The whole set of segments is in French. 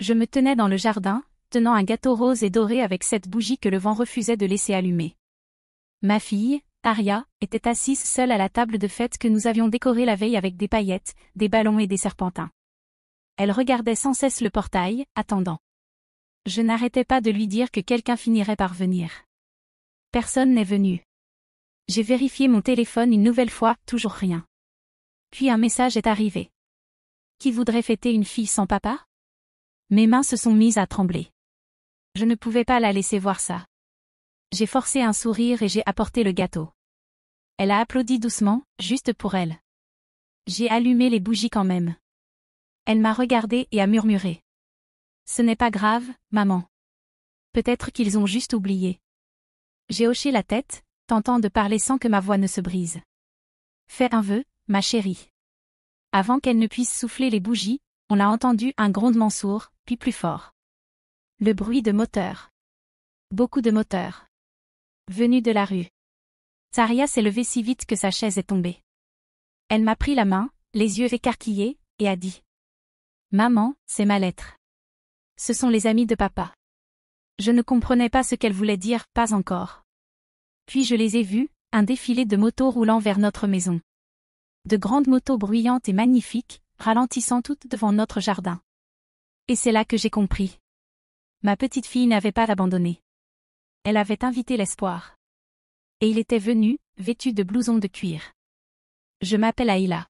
Je me tenais dans le jardin, tenant un gâteau rose et doré avec cette bougie que le vent refusait de laisser allumer. Ma fille, Aria, était assise seule à la table de fête que nous avions décorée la veille avec des paillettes, des ballons et des serpentins. Elle regardait sans cesse le portail, attendant. Je n'arrêtais pas de lui dire que quelqu'un finirait par venir. Personne n'est venu. J'ai vérifié mon téléphone une nouvelle fois, toujours rien. Puis un message est arrivé. Qui voudrait fêter une fille sans papa? Mes mains se sont mises à trembler. Je ne pouvais pas la laisser voir ça. J'ai forcé un sourire et j'ai apporté le gâteau. Elle a applaudi doucement, juste pour elle. J'ai allumé les bougies quand même. Elle m'a regardé et a murmuré. Ce n'est pas grave, maman. Peut-être qu'ils ont juste oublié. J'ai hoché la tête, tentant de parler sans que ma voix ne se brise. Fais un vœu, ma chérie. Avant qu'elle ne puisse souffler les bougies, on a entendu un grondement sourd, puis plus fort. Le bruit de moteurs. Beaucoup de moteurs. Venus de la rue. Saria s'est levée si vite que sa chaise est tombée. Elle m'a pris la main, les yeux écarquillés, et a dit. Maman, c'est ma lettre. Ce sont les amis de papa. Je ne comprenais pas ce qu'elle voulait dire, pas encore. Puis je les ai vus, un défilé de motos roulant vers notre maison. De grandes motos bruyantes et magnifiques, ralentissant toutes devant notre jardin. Et c'est là que j'ai compris. Ma petite fille n'avait pas abandonné. Elle avait invité l'espoir. Et il était venu, vêtu de blouson de cuir. Je m'appelle Aïla.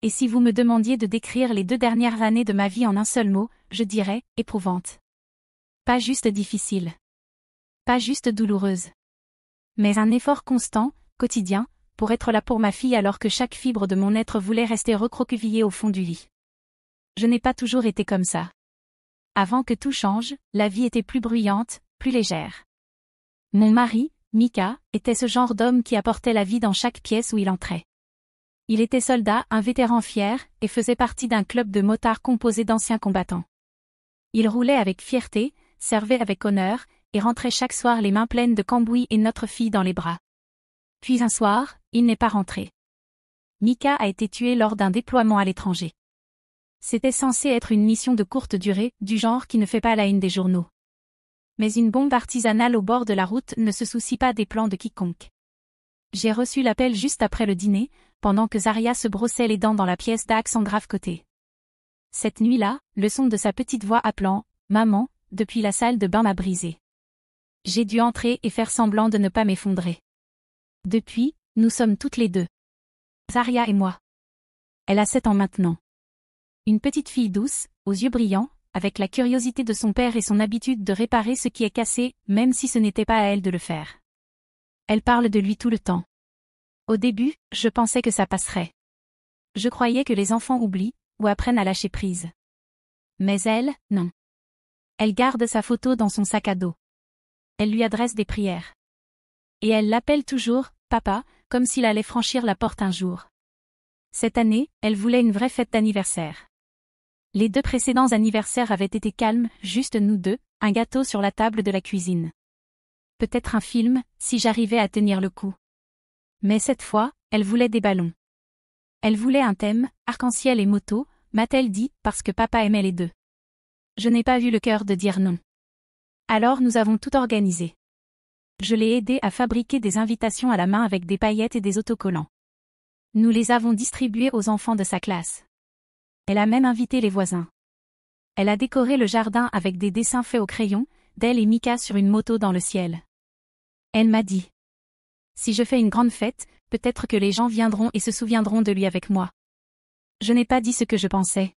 Et si vous me demandiez de décrire les 2 dernières années de ma vie en un seul mot, je dirais, éprouvante. Pas juste difficile. Pas juste douloureuse. Mais un effort constant, quotidien, pour être là pour ma fille alors que chaque fibre de mon être voulait rester recroquevillée au fond du lit. Je n'ai pas toujours été comme ça. Avant que tout change, la vie était plus bruyante, plus légère. Mon mari, Mika, était ce genre d'homme qui apportait la vie dans chaque pièce où il entrait. Il était soldat, un vétéran fier, et faisait partie d'un club de motards composé d'anciens combattants. Il roulait avec fierté, servait avec honneur, et rentrait chaque soir les mains pleines de cambouis et notre fille dans les bras. Puis un soir, il n'est pas rentré. Mika a été tué lors d'un déploiement à l'étranger. C'était censé être une mission de courte durée, du genre qui ne fait pas la une des journaux. Mais une bombe artisanale au bord de la route ne se soucie pas des plans de quiconque. J'ai reçu l'appel juste après le dîner, pendant que Zaria se brossait les dents dans la pièce d'accent grave côté. Cette nuit-là, le son de sa petite voix appelant « Maman » depuis la salle de bain m'a brisé. J'ai dû entrer et faire semblant de ne pas m'effondrer. Depuis, nous sommes toutes les deux. Zaria et moi. Elle a 7 ans maintenant. Une petite fille douce, aux yeux brillants, avec la curiosité de son père et son habitude de réparer ce qui est cassé, même si ce n'était pas à elle de le faire. Elle parle de lui tout le temps. Au début, je pensais que ça passerait. Je croyais que les enfants oublient, ou apprennent à lâcher prise. Mais elle, non. Elle garde sa photo dans son sac à dos. Elle lui adresse des prières. Et elle l'appelle toujours « Papa », comme s'il allait franchir la porte un jour. Cette année, elle voulait une vraie fête d'anniversaire. Les 2 précédents anniversaires avaient été calmes, juste nous deux, un gâteau sur la table de la cuisine. Peut-être un film, si j'arrivais à tenir le coup. Mais cette fois, elle voulait des ballons. Elle voulait un thème, arc-en-ciel et moto, m'a-t-elle dit, parce que papa aimait les 2. Je n'ai pas eu le cœur de dire non. Alors nous avons tout organisé. Je l'ai aidée à fabriquer des invitations à la main avec des paillettes et des autocollants. Nous les avons distribuées aux enfants de sa classe. Elle a même invité les voisins. Elle a décoré le jardin avec des dessins faits au crayon, d'elle et Mika sur une moto dans le ciel. Elle m'a dit. Si je fais une grande fête, peut-être que les gens viendront et se souviendront de lui avec moi. Je n'ai pas dit ce que je pensais.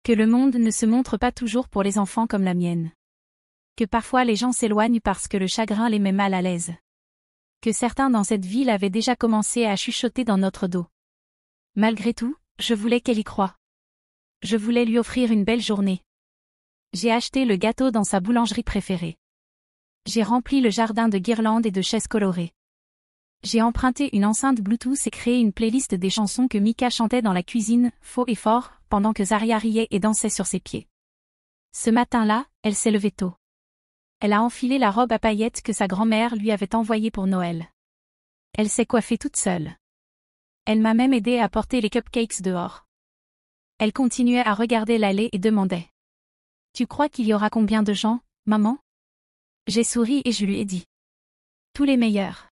Que le monde ne se montre pas toujours pour les enfants comme la mienne. Que parfois les gens s'éloignent parce que le chagrin les met mal à l'aise. Que certains dans cette ville avaient déjà commencé à chuchoter dans notre dos. Malgré tout, je voulais qu'elle y croie. Je voulais lui offrir une belle journée. J'ai acheté le gâteau dans sa boulangerie préférée. J'ai rempli le jardin de guirlandes et de chaises colorées. J'ai emprunté une enceinte Bluetooth et créé une playlist des chansons que Mika chantait dans la cuisine, faux et fort, pendant que Zaria riait et dansait sur ses pieds. Ce matin-là, elle s'est levée tôt. Elle a enfilé la robe à paillettes que sa grand-mère lui avait envoyée pour Noël. Elle s'est coiffée toute seule. Elle m'a même aidé à porter les cupcakes dehors. Elle continuait à regarder l'allée et demandait. Tu crois qu'il y aura combien de gens, maman? J'ai souri et je lui ai dit. Tous les meilleurs.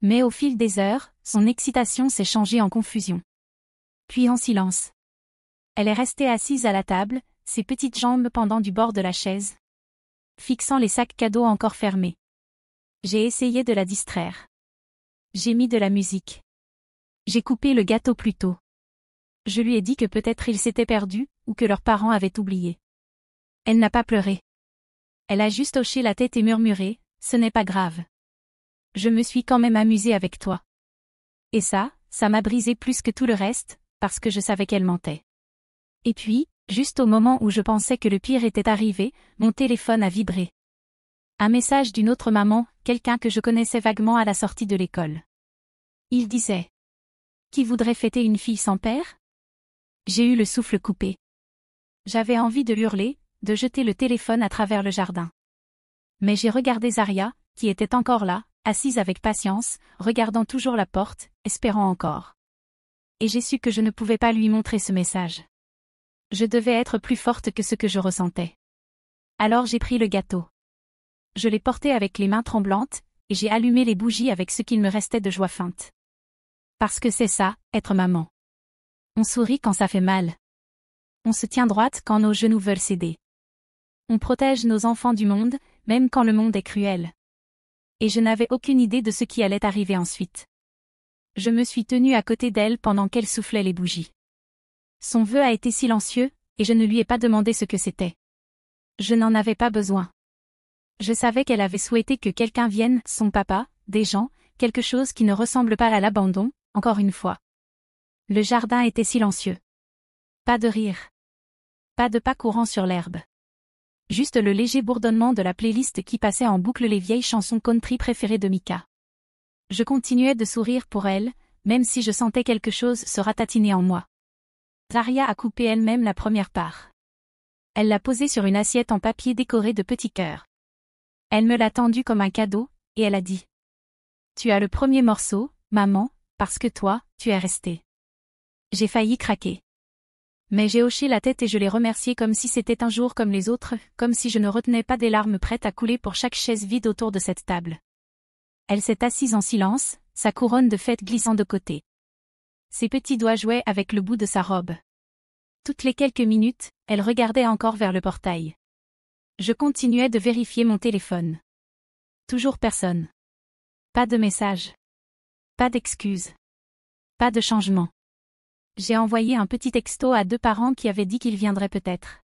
Mais au fil des heures, son excitation s'est changée en confusion. Puis en silence. Elle est restée assise à la table, ses petites jambes pendant du bord de la chaise, fixant les sacs cadeaux encore fermés. J'ai essayé de la distraire. J'ai mis de la musique. J'ai coupé le gâteau plus tôt. Je lui ai dit que peut-être il s'était perdu, ou que leurs parents avaient oublié. Elle n'a pas pleuré. Elle a juste hoché la tête et murmuré, « Ce n'est pas grave. Je me suis quand même amusée avec toi. » Et ça m'a brisé plus que tout le reste, parce que je savais qu'elle mentait. Et puis, juste au moment où je pensais que le pire était arrivé, mon téléphone a vibré. Un message d'une autre maman, quelqu'un que je connaissais vaguement à la sortie de l'école. Il disait. Qui voudrait fêter une fille sans père? J'ai eu le souffle coupé. J'avais envie de hurler, de jeter le téléphone à travers le jardin. Mais j'ai regardé Zaria, qui était encore là, assise avec patience, regardant toujours la porte, espérant encore. Et j'ai su que je ne pouvais pas lui montrer ce message. Je devais être plus forte que ce que je ressentais. Alors j'ai pris le gâteau. Je l'ai porté avec les mains tremblantes, et j'ai allumé les bougies avec ce qu'il me restait de joie feinte. Parce que c'est ça, être maman. On sourit quand ça fait mal. On se tient droite quand nos genoux veulent céder. On protège nos enfants du monde, même quand le monde est cruel. Et je n'avais aucune idée de ce qui allait arriver ensuite. Je me suis tenue à côté d'elle pendant qu'elle soufflait les bougies. Son vœu a été silencieux, et je ne lui ai pas demandé ce que c'était. Je n'en avais pas besoin. Je savais qu'elle avait souhaité que quelqu'un vienne, son papa, des gens, quelque chose qui ne ressemble pas à l'abandon, encore une fois. Le jardin était silencieux. Pas de rire. Pas de pas courant sur l'herbe. Juste le léger bourdonnement de la playlist qui passait en boucle les vieilles chansons country préférées de Mika. Je continuais de sourire pour elle, même si je sentais quelque chose se ratatiner en moi. Zaria a coupé elle-même la première part. Elle l'a posée sur une assiette en papier décorée de petits cœurs. Elle me l'a tendue comme un cadeau, et elle a dit. Tu as le premier morceau, maman, parce que toi, tu es restée. J'ai failli craquer. Mais j'ai hoché la tête et je l'ai remerciée comme si c'était un jour comme les autres, comme si je ne retenais pas des larmes prêtes à couler pour chaque chaise vide autour de cette table. Elle s'est assise en silence, sa couronne de fête glissant de côté. Ses petits doigts jouaient avec le bout de sa robe. Toutes les quelques minutes, elle regardait encore vers le portail. Je continuais de vérifier mon téléphone. Toujours personne. Pas de message. Pas d'excuses. Pas de changement. J'ai envoyé un petit texto à 2 parents qui avaient dit qu'ils viendraient peut-être.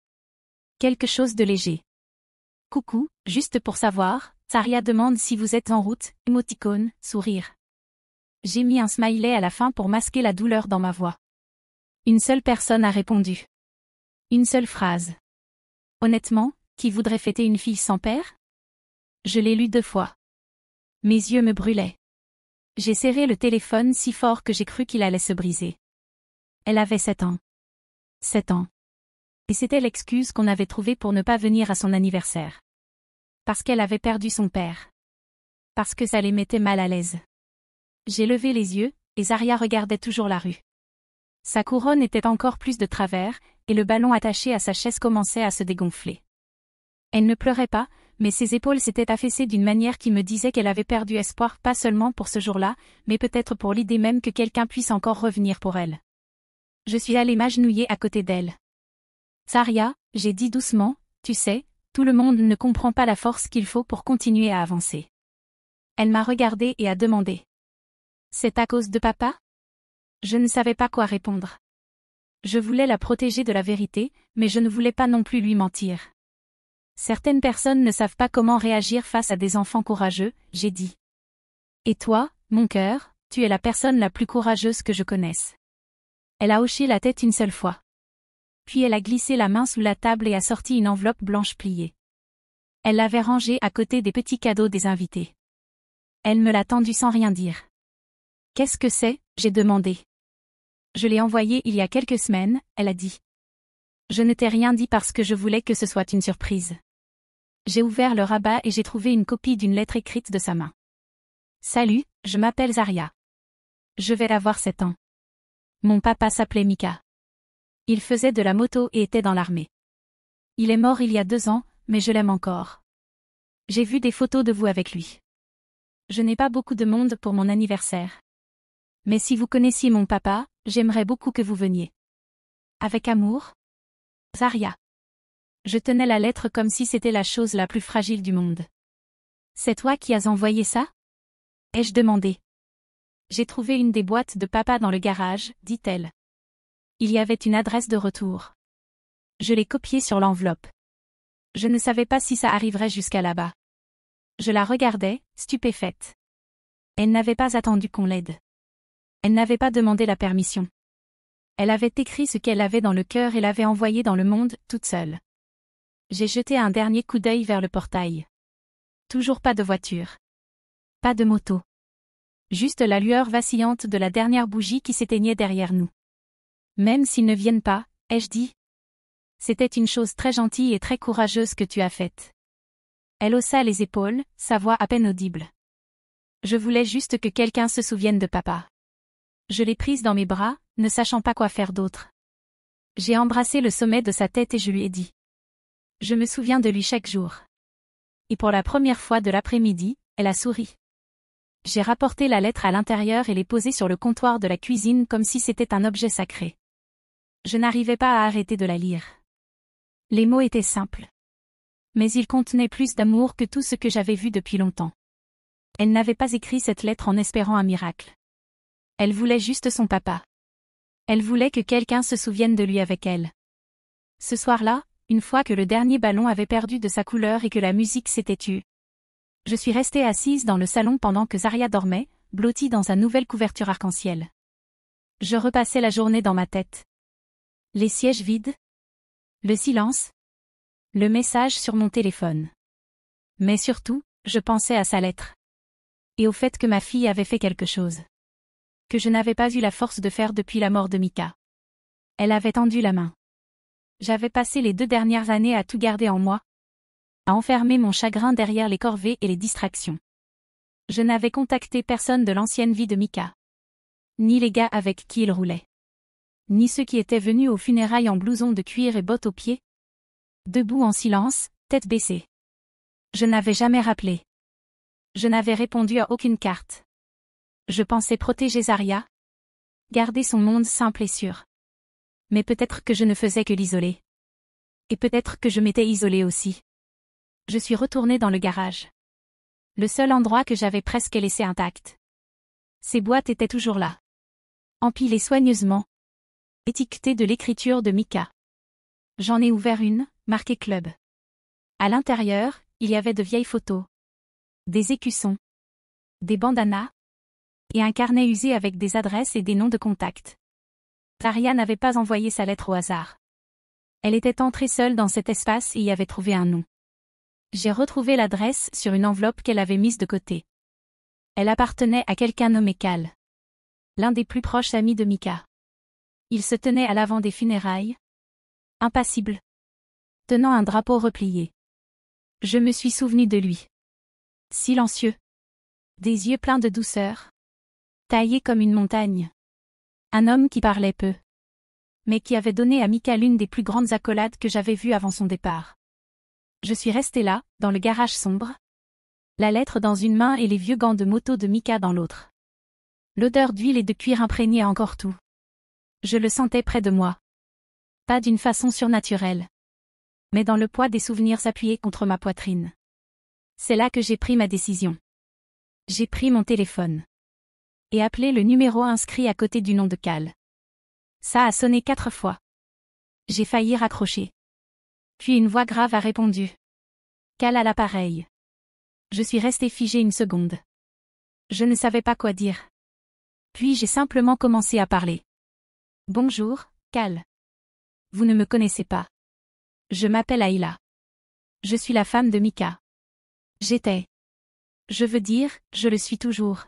Quelque chose de léger. Coucou, juste pour savoir, Zaria demande si vous êtes en route, émoticône, sourire. J'ai mis un smiley à la fin pour masquer la douleur dans ma voix. Une seule personne a répondu. Une seule phrase. Honnêtement, qui voudrait fêter une fille sans père? Je l'ai lu 2 fois. Mes yeux me brûlaient. J'ai serré le téléphone si fort que j'ai cru qu'il allait se briser. Elle avait 7 ans. 7 ans. Et c'était l'excuse qu'on avait trouvée pour ne pas venir à son anniversaire. Parce qu'elle avait perdu son père. Parce que ça les mettait mal à l'aise. J'ai levé les yeux, et Zaria regardait toujours la rue. Sa couronne était encore plus de travers, et le ballon attaché à sa chaise commençait à se dégonfler. Elle ne pleurait pas, mais ses épaules s'étaient affaissées d'une manière qui me disait qu'elle avait perdu espoir pas seulement pour ce jour-là, mais peut-être pour l'idée même que quelqu'un puisse encore revenir pour elle. Je suis allée m'agenouiller à côté d'elle. Zaria, j'ai dit doucement, tu sais, tout le monde ne comprend pas la force qu'il faut pour continuer à avancer. Elle m'a regardée et a demandé. C'est à cause de papa? Je ne savais pas quoi répondre. Je voulais la protéger de la vérité, mais je ne voulais pas non plus lui mentir. Certaines personnes ne savent pas comment réagir face à des enfants courageux, j'ai dit. Et toi, mon cœur, tu es la personne la plus courageuse que je connaisse. Elle a hoché la tête une seule fois. Puis elle a glissé la main sous la table et a sorti une enveloppe blanche pliée. Elle l'avait rangée à côté des petits cadeaux des invités. Elle me l'a tendue sans rien dire. Qu'est-ce que c'est? J'ai demandé. Je l'ai envoyé il y a quelques semaines, elle a dit. Je ne t'ai rien dit parce que je voulais que ce soit une surprise. J'ai ouvert le rabat et j'ai trouvé une copie d'une lettre écrite de sa main. Salut, je m'appelle Zaria. Je vais avoir 7 ans. Mon papa s'appelait Mika. Il faisait de la moto et était dans l'armée. Il est mort il y a 2 ans, mais je l'aime encore. J'ai vu des photos de vous avec lui. Je n'ai pas beaucoup de monde pour mon anniversaire. Mais si vous connaissiez mon papa, j'aimerais beaucoup que vous veniez. Avec amour, Zarya. Je tenais la lettre comme si c'était la chose la plus fragile du monde. C'est toi qui as envoyé ça? Ai-je demandé. J'ai trouvé une des boîtes de papa dans le garage, dit-elle. Il y avait une adresse de retour. Je l'ai copiée sur l'enveloppe. Je ne savais pas si ça arriverait jusqu'à là-bas. Je la regardais, stupéfaite. Elle n'avait pas attendu qu'on l'aide. Elle n'avait pas demandé la permission. Elle avait écrit ce qu'elle avait dans le cœur et l'avait envoyé dans le monde, toute seule. J'ai jeté un dernier coup d'œil vers le portail. Toujours pas de voiture. Pas de moto. Juste la lueur vacillante de la dernière bougie qui s'éteignait derrière nous. Même s'ils ne viennent pas, ai-je dit. C'était une chose très gentille et très courageuse que tu as faite. Elle haussa les épaules, sa voix à peine audible. Je voulais juste que quelqu'un se souvienne de papa. Je l'ai prise dans mes bras, ne sachant pas quoi faire d'autre. J'ai embrassé le sommet de sa tête et je lui ai dit. Je me souviens de lui chaque jour. Et pour la première fois de l'après-midi, elle a souri. J'ai rapporté la lettre à l'intérieur et l'ai posée sur le comptoir de la cuisine comme si c'était un objet sacré. Je n'arrivais pas à arrêter de la lire. Les mots étaient simples. Mais ils contenaient plus d'amour que tout ce que j'avais vu depuis longtemps. Elle n'avait pas écrit cette lettre en espérant un miracle. Elle voulait juste son papa. Elle voulait que quelqu'un se souvienne de lui avec elle. Ce soir-là, une fois que le dernier ballon avait perdu de sa couleur et que la musique s'était tue, je suis restée assise dans le salon pendant que Zarya dormait, blottie dans sa nouvelle couverture arc-en-ciel. Je repassais la journée dans ma tête. Les sièges vides. Le silence. Le message sur mon téléphone. Mais surtout, je pensais à sa lettre. Et au fait que ma fille avait fait quelque chose. Que je n'avais pas eu la force de faire depuis la mort de Mika. Elle avait tendu la main. J'avais passé les 2 dernières années à tout garder en moi. À enfermer mon chagrin derrière les corvées et les distractions. Je n'avais contacté personne de l'ancienne vie de Mika. Ni les gars avec qui il roulait. Ni ceux qui étaient venus aux funérailles en blouson de cuir et bottes aux pieds. Debout en silence, tête baissée. Je n'avais jamais rappelé. Je n'avais répondu à aucune carte. Je pensais protéger Zarya. Garder son monde simple et sûr. Mais peut-être que je ne faisais que l'isoler. Et peut-être que je m'étais isolée aussi. Je suis retournée dans le garage. Le seul endroit que j'avais presque laissé intact. Ces boîtes étaient toujours là. Empilées soigneusement. Étiquetées de l'écriture de Mika. J'en ai ouvert une, marquée club. À l'intérieur, il y avait de vieilles photos. Des écussons. Des bandanas. Et un carnet usé avec des adresses et des noms de contacts. Zarya n'avait pas envoyé sa lettre au hasard. Elle était entrée seule dans cet espace et y avait trouvé un nom. J'ai retrouvé l'adresse sur une enveloppe qu'elle avait mise de côté. Elle appartenait à quelqu'un nommé Cal. L'un des plus proches amis de Mika. Il se tenait à l'avant des funérailles. Impassible. Tenant un drapeau replié. Je me suis souvenu de lui. Silencieux. Des yeux pleins de douceur. Taillé comme une montagne. Un homme qui parlait peu. Mais qui avait donné à Mika l'une des plus grandes accolades que j'avais vues avant son départ. Je suis restée là, dans le garage sombre. La lettre dans une main et les vieux gants de moto de Mika dans l'autre. L'odeur d'huile et de cuir imprégnait encore tout. Je le sentais près de moi. Pas d'une façon surnaturelle. Mais dans le poids des souvenirs appuyés contre ma poitrine. C'est là que j'ai pris ma décision. J'ai pris mon téléphone. Et appelé le numéro inscrit à côté du nom de Cal. Ça a sonné 4 fois. J'ai failli raccrocher. Puis une voix grave a répondu. Cal à l'appareil. Je suis restée figée une seconde. Je ne savais pas quoi dire. Puis j'ai simplement commencé à parler. Bonjour, Cal. Vous ne me connaissez pas. Je m'appelle Ayla. Je suis la femme de Mika. J'étais. Je veux dire, je le suis toujours.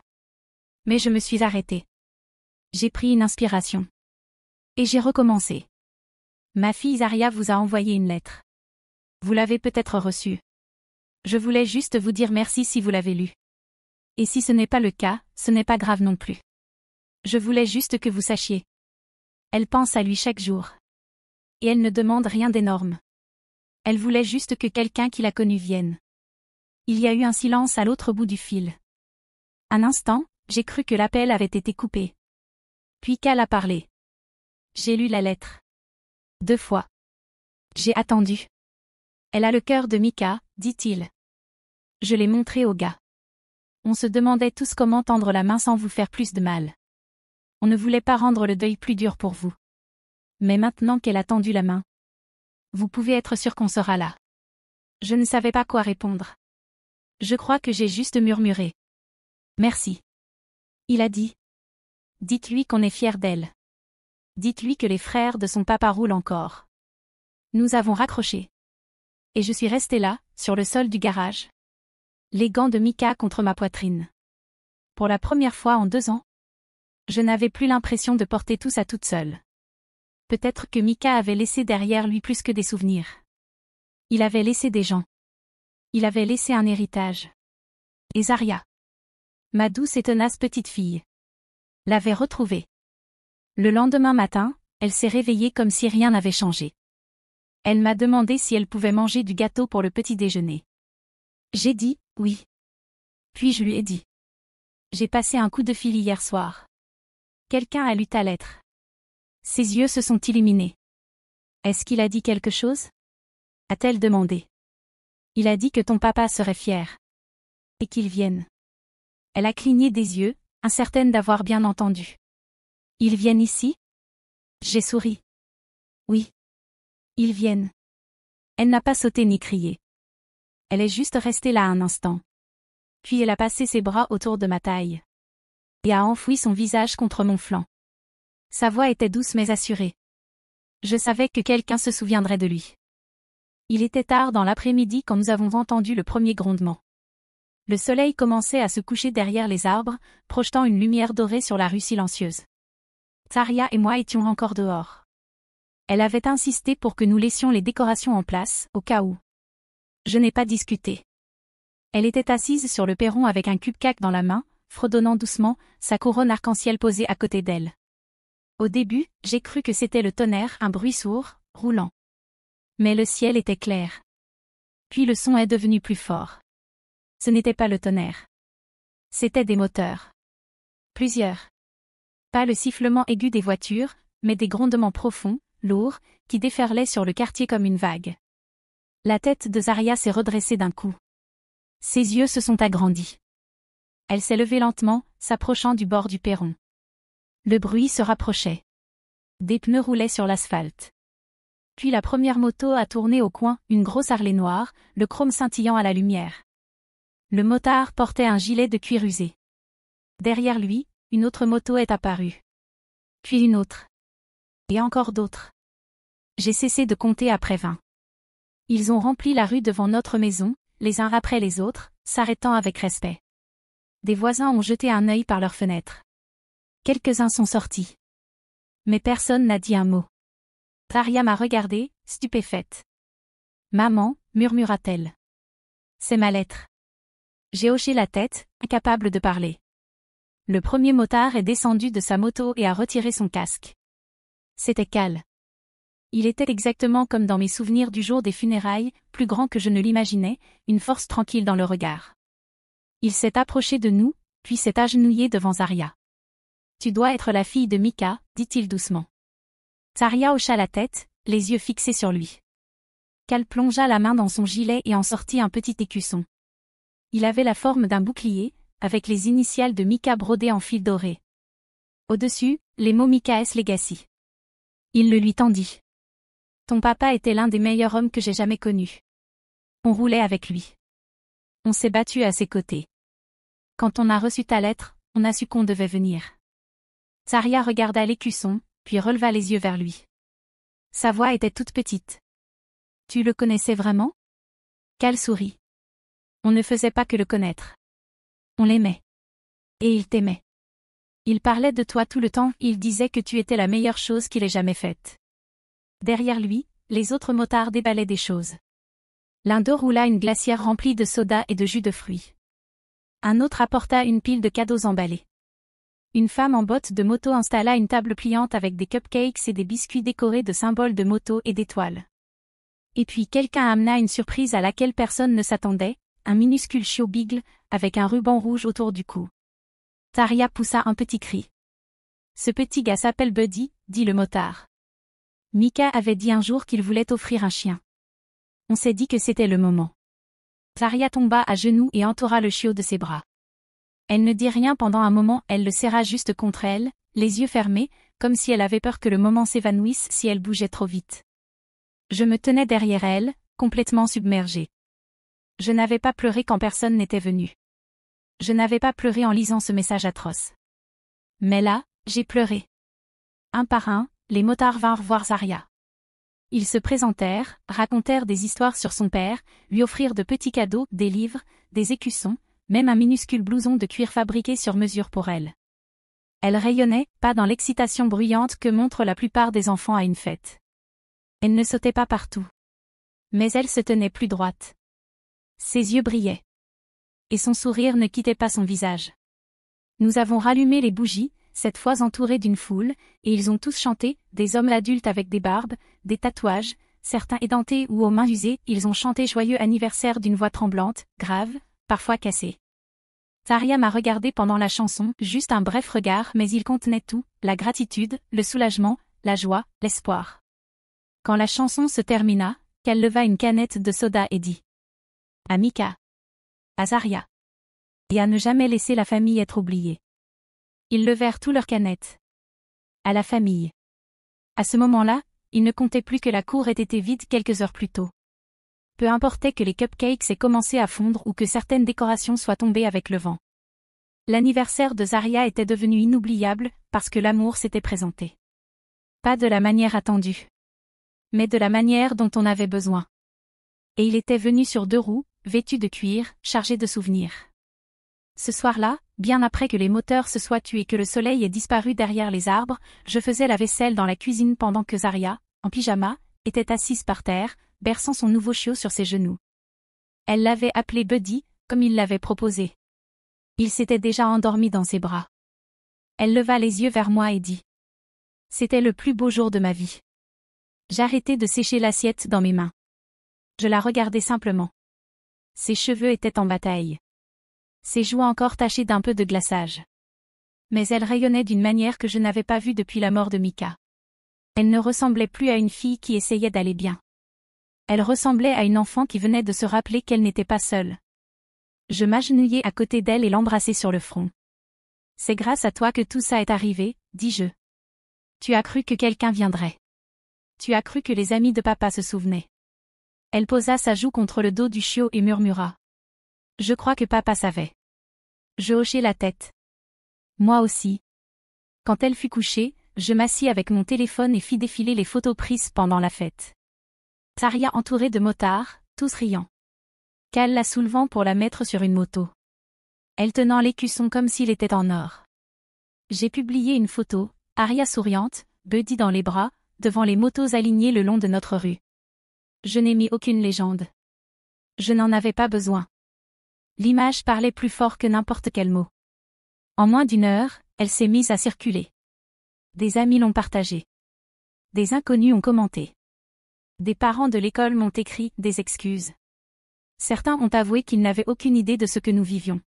Mais je me suis arrêtée. J'ai pris une inspiration. Et j'ai recommencé. Ma fille Zarya vous a envoyé une lettre. Vous l'avez peut-être reçue. Je voulais juste vous dire merci si vous l'avez lue. Et si ce n'est pas le cas, ce n'est pas grave non plus. Je voulais juste que vous sachiez. Elle pense à lui chaque jour. Et elle ne demande rien d'énorme. Elle voulait juste que quelqu'un qui la connût vienne. Il y a eu un silence à l'autre bout du fil. Un instant, j'ai cru que l'appel avait été coupé. Puis Cal a parlé. J'ai lu la lettre. 2 fois. J'ai attendu. Elle a le cœur de Micah, dit-il. Je l'ai montré au gars. On se demandait tous comment tendre la main sans vous faire plus de mal. On ne voulait pas rendre le deuil plus dur pour vous. Mais maintenant qu'elle a tendu la main, vous pouvez être sûr qu'on sera là. Je ne savais pas quoi répondre. Je crois que j'ai juste murmuré. Merci. Il a dit. Dites-lui qu'on est fiers d'elle. Dites-lui que les frères de son papa roulent encore. Nous avons raccroché. Et je suis restée là, sur le sol du garage. Les gants de Micah contre ma poitrine. Pour la première fois en 2 ans, je n'avais plus l'impression de porter tout ça toute seule. Peut-être que Micah avait laissé derrière lui plus que des souvenirs. Il avait laissé des gens. Il avait laissé un héritage. Et Zarya, ma douce et tenace petite fille, l'avait retrouvée. Le lendemain matin, elle s'est réveillée comme si rien n'avait changé. Elle m'a demandé si elle pouvait manger du gâteau pour le petit déjeuner. J'ai dit, oui. Puis je lui ai dit. J'ai passé un coup de fil hier soir. Quelqu'un a lu ta lettre. Ses yeux se sont illuminés. Est-ce qu'il a dit quelque chose? A-t-elle demandé. Il a dit que ton papa serait fier. Et qu'il vienne. Elle a cligné des yeux, incertaine d'avoir bien entendu. Ils viennent ici? J'ai souri. Oui. Ils viennent. Elle n'a pas sauté ni crié. Elle est juste restée là un instant. Puis elle a passé ses bras autour de ma taille. Et a enfoui son visage contre mon flanc. Sa voix était douce mais assurée. Je savais que quelqu'un se souviendrait de lui. Il était tard dans l'après-midi quand nous avons entendu le premier grondement. Le soleil commençait à se coucher derrière les arbres, projetant une lumière dorée sur la rue silencieuse. Zarya et moi étions encore dehors. Elle avait insisté pour que nous laissions les décorations en place, au cas où. Je n'ai pas discuté. Elle était assise sur le perron avec un cupcake dans la main, fredonnant doucement, sa couronne arc-en-ciel posée à côté d'elle. Au début, j'ai cru que c'était le tonnerre, un bruit sourd, roulant. Mais le ciel était clair. Puis le son est devenu plus fort. Ce n'était pas le tonnerre. C'étaient des moteurs. Plusieurs. Pas le sifflement aigu des voitures, mais des grondements profonds, lourds, qui déferlaient sur le quartier comme une vague. La tête de Zarya s'est redressée d'un coup. Ses yeux se sont agrandis. Elle s'est levée lentement, s'approchant du bord du perron. Le bruit se rapprochait. Des pneus roulaient sur l'asphalte. Puis la première moto a tourné au coin, une grosse Harley noire, le chrome scintillant à la lumière. Le motard portait un gilet de cuir usé. Derrière lui, une autre moto est apparue. Puis une autre. Et encore d'autres. J'ai cessé de compter après 20. Ils ont rempli la rue devant notre maison, les uns après les autres, s'arrêtant avec respect. Des voisins ont jeté un œil par leurs fenêtres. Quelques-uns sont sortis. Mais personne n'a dit un mot. Zarya m'a regardée, stupéfaite. Maman, murmura-t-elle. C'est ma lettre. J'ai hoché la tête, incapable de parler. Le premier motard est descendu de sa moto et a retiré son casque. C'était Cal. Il était exactement comme dans mes souvenirs du jour des funérailles, plus grand que je ne l'imaginais, une force tranquille dans le regard. Il s'est approché de nous, puis s'est agenouillé devant Zarya. Tu dois être la fille de Micah, dit-il doucement. Zarya hocha la tête, les yeux fixés sur lui. Cal plongea la main dans son gilet et en sortit un petit écusson. Il avait la forme d'un bouclier, avec les initiales de Micah brodées en fil doré. Au-dessus, les mots Micah S. Legacy. Il le lui tendit. Ton papa était l'un des meilleurs hommes que j'ai jamais connus. On roulait avec lui. On s'est battu à ses côtés. Quand on a reçu ta lettre, on a su qu'on devait venir. Zarya regarda l'écusson, puis releva les yeux vers lui. Sa voix était toute petite. Tu le connaissais vraiment? Cal sourit. On ne faisait pas que le connaître. On l'aimait. Et il t'aimait. Il parlait de toi tout le temps, il disait que tu étais la meilleure chose qu'il ait jamais faite. Derrière lui, les autres motards déballaient des choses. L'un d'eux roula une glacière remplie de soda et de jus de fruits. Un autre apporta une pile de cadeaux emballés. Une femme en bottes de moto installa une table pliante avec des cupcakes et des biscuits décorés de symboles de moto et d'étoiles. Et puis quelqu'un amena une surprise à laquelle personne ne s'attendait, un minuscule chiot beagle, avec un ruban rouge autour du cou. Tarja poussa un petit cri. Ce petit gars s'appelle Buddy, dit le motard. Mika avait dit un jour qu'il voulait offrir un chien. On s'est dit que c'était le moment. Tarja tomba à genoux et entoura le chiot de ses bras. Elle ne dit rien pendant un moment, elle le serra juste contre elle, les yeux fermés, comme si elle avait peur que le moment s'évanouisse si elle bougeait trop vite. Je me tenais derrière elle, complètement submergée. Je n'avais pas pleuré quand personne n'était venu. Je n'avais pas pleuré en lisant ce message atroce. Mais là, j'ai pleuré. Un par un, les motards vinrent voir Zarya. Ils se présentèrent, racontèrent des histoires sur son père, lui offrirent de petits cadeaux, des livres, des écussons, même un minuscule blouson de cuir fabriqué sur mesure pour elle. Elle rayonnait, pas dans l'excitation bruyante que montrent la plupart des enfants à une fête. Elle ne sautait pas partout. Mais elle se tenait plus droite. Ses yeux brillaient. Et son sourire ne quittait pas son visage. Nous avons rallumé les bougies, cette fois entourés d'une foule, et ils ont tous chanté, des hommes adultes avec des barbes, des tatouages, certains édentés ou aux mains usées, ils ont chanté joyeux anniversaire d'une voix tremblante, grave, parfois cassée. Tarja m'a regardé pendant la chanson, juste un bref regard, mais il contenait tout, la gratitude, le soulagement, la joie, l'espoir. Quand la chanson se termina, qu'elle leva une canette de soda et dit « À Mika. À Zarya. Et à ne jamais laisser la famille être oubliée. » Ils levèrent tous leurs canettes. À la famille. À ce moment-là, il ne comptait plus que la cour ait été vide quelques heures plus tôt. Peu importait que les cupcakes aient commencé à fondre ou que certaines décorations soient tombées avec le vent. L'anniversaire de Zarya était devenu inoubliable parce que l'amour s'était présenté. Pas de la manière attendue. Mais de la manière dont on avait besoin. Et il était venu sur 2 roues, vêtu de cuir, chargé de souvenirs. Ce soir-là, bien après que les moteurs se soient tués et que le soleil ait disparu derrière les arbres, je faisais la vaisselle dans la cuisine pendant que Zarya, en pyjama, était assise par terre, berçant son nouveau chiot sur ses genoux. Elle l'avait appelé Buddy, comme il l'avait proposé. Il s'était déjà endormi dans ses bras. Elle leva les yeux vers moi et dit « C'était le plus beau jour de ma vie. » J'arrêtai de sécher l'assiette dans mes mains. Je la regardais simplement. Ses cheveux étaient en bataille. Ses joues encore tachées d'un peu de glaçage. Mais elle rayonnait d'une manière que je n'avais pas vue depuis la mort de Mika. Elle ne ressemblait plus à une fille qui essayait d'aller bien. Elle ressemblait à une enfant qui venait de se rappeler qu'elle n'était pas seule. Je m'agenouillai à côté d'elle et l'embrassai sur le front. « C'est grâce à toi que tout ça est arrivé, » dis-je. « Tu as cru que quelqu'un viendrait. Tu as cru que les amis de papa se souvenaient. » Elle posa sa joue contre le dos du chiot et murmura. « Je crois que papa savait. » Je hochai la tête. Moi aussi. Quand elle fut couchée, je m'assis avec mon téléphone et fis défiler les photos prises pendant la fête. Tarja entourée de motards, tous riant. Cal la soulevant pour la mettre sur une moto. Elle tenant l'écusson comme s'il était en or. J'ai publié une photo, Arya souriante, Buddy dans les bras, devant les motos alignées le long de notre rue. Je n'ai mis aucune légende. Je n'en avais pas besoin. L'image parlait plus fort que n'importe quel mot. En moins d'1 heure, elle s'est mise à circuler. Des amis l'ont partagée. Des inconnus ont commenté. Des parents de l'école m'ont écrit des excuses. Certains ont avoué qu'ils n'avaient aucune idée de ce que nous vivions.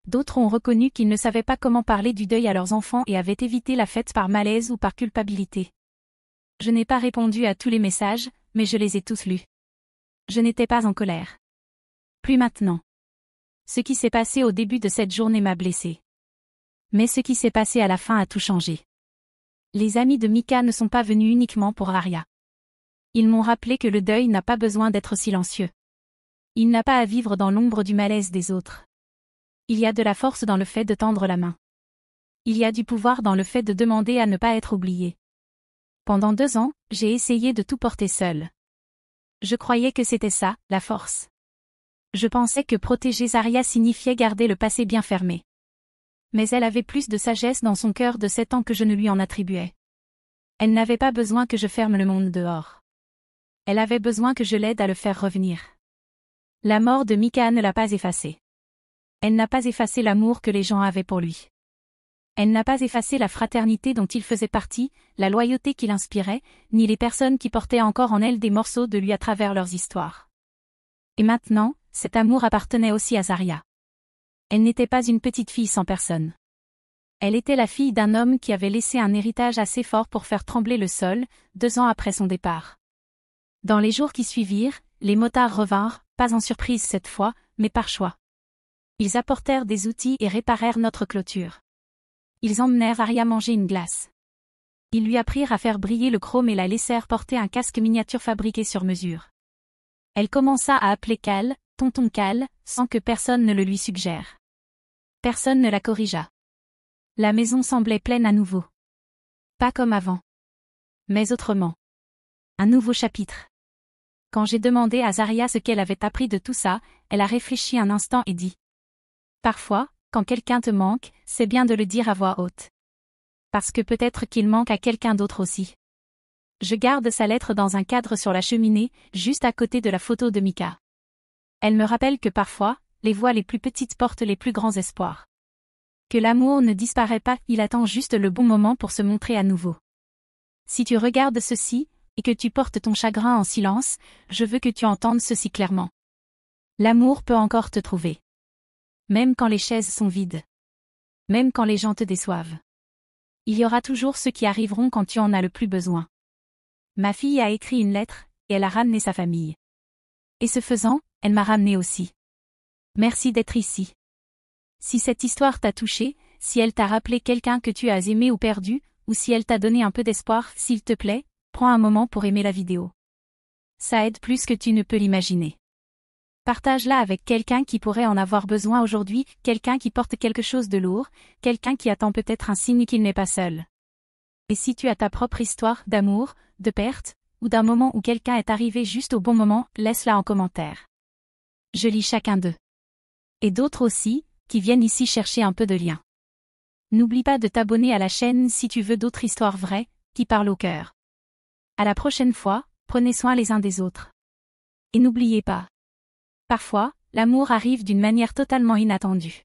D'autres ont reconnu qu'ils ne savaient pas comment parler du deuil à leurs enfants et avaient évité la fête par malaise ou par culpabilité. Je n'ai pas répondu à tous les messages, mais je les ai tous lus. Je n'étais pas en colère. Plus maintenant. Ce qui s'est passé au début de cette journée m'a blessée. Mais ce qui s'est passé à la fin a tout changé. Les amis de Mika ne sont pas venus uniquement pour Arya. Ils m'ont rappelé que le deuil n'a pas besoin d'être silencieux. Il n'a pas à vivre dans l'ombre du malaise des autres. Il y a de la force dans le fait de tendre la main. Il y a du pouvoir dans le fait de demander à ne pas être oublié. Pendant 2 ans, j'ai essayé de tout porter seule. Je croyais que c'était ça, la force. Je pensais que protéger Zarya signifiait garder le passé bien fermé. Mais elle avait plus de sagesse dans son cœur de 7 ans que je ne lui en attribuais. Elle n'avait pas besoin que je ferme le monde dehors. Elle avait besoin que je l'aide à le faire revenir. La mort de Mika ne l'a pas effacé. Elle n'a pas effacé l'amour que les gens avaient pour lui. Elle n'a pas effacé la fraternité dont il faisait partie, la loyauté qu'il inspirait, ni les personnes qui portaient encore en elle des morceaux de lui à travers leurs histoires. Et maintenant, cet amour appartenait aussi à Zarya. Elle n'était pas une petite fille sans personne. Elle était la fille d'un homme qui avait laissé un héritage assez fort pour faire trembler le sol, 2 ans après son départ. Dans les jours qui suivirent, les motards revinrent, pas en surprise cette fois, mais par choix. Ils apportèrent des outils et réparèrent notre clôture. Ils emmenèrent Arya manger une glace. Ils lui apprirent à faire briller le chrome et la laissèrent porter un casque miniature fabriqué sur mesure. Elle commença à appeler Cal, tonton Cal, sans que personne ne le lui suggère. Personne ne la corrigea. La maison semblait pleine à nouveau. Pas comme avant. Mais autrement. Un nouveau chapitre. Quand j'ai demandé à Zarya ce qu'elle avait appris de tout ça, elle a réfléchi un instant et dit. Parfois, quand quelqu'un te manque, c'est bien de le dire à voix haute. Parce que peut-être qu'il manque à quelqu'un d'autre aussi. Je garde sa lettre dans un cadre sur la cheminée, juste à côté de la photo de Mika. Elle me rappelle que parfois, les voix les plus petites portent les plus grands espoirs. Que l'amour ne disparaît pas, il attend juste le bon moment pour se montrer à nouveau. Si tu regardes ceci, et que tu portes ton chagrin en silence, je veux que tu entendes ceci clairement. L'amour peut encore te trouver. Même quand les chaises sont vides. Même quand les gens te déçoivent. Il y aura toujours ceux qui arriveront quand tu en as le plus besoin. Ma fille a écrit une lettre, et elle a ramené sa famille. Et ce faisant, elle m'a ramené aussi. Merci d'être ici. Si cette histoire t'a touché, si elle t'a rappelé quelqu'un que tu as aimé ou perdu, ou si elle t'a donné un peu d'espoir, s'il te plaît, prends un moment pour aimer la vidéo. Ça aide plus que tu ne peux l'imaginer. Partage-la avec quelqu'un qui pourrait en avoir besoin aujourd'hui, quelqu'un qui porte quelque chose de lourd, quelqu'un qui attend peut-être un signe qu'il n'est pas seul. Et si tu as ta propre histoire d'amour, de perte, ou d'un moment où quelqu'un est arrivé juste au bon moment, laisse-la en commentaire. Je lis chacun d'eux. Et d'autres aussi, qui viennent ici chercher un peu de lien. N'oublie pas de t'abonner à la chaîne si tu veux d'autres histoires vraies, qui parlent au cœur. À la prochaine fois, prenez soin les uns des autres. Et n'oubliez pas. Parfois, l'amour arrive d'une manière totalement inattendue.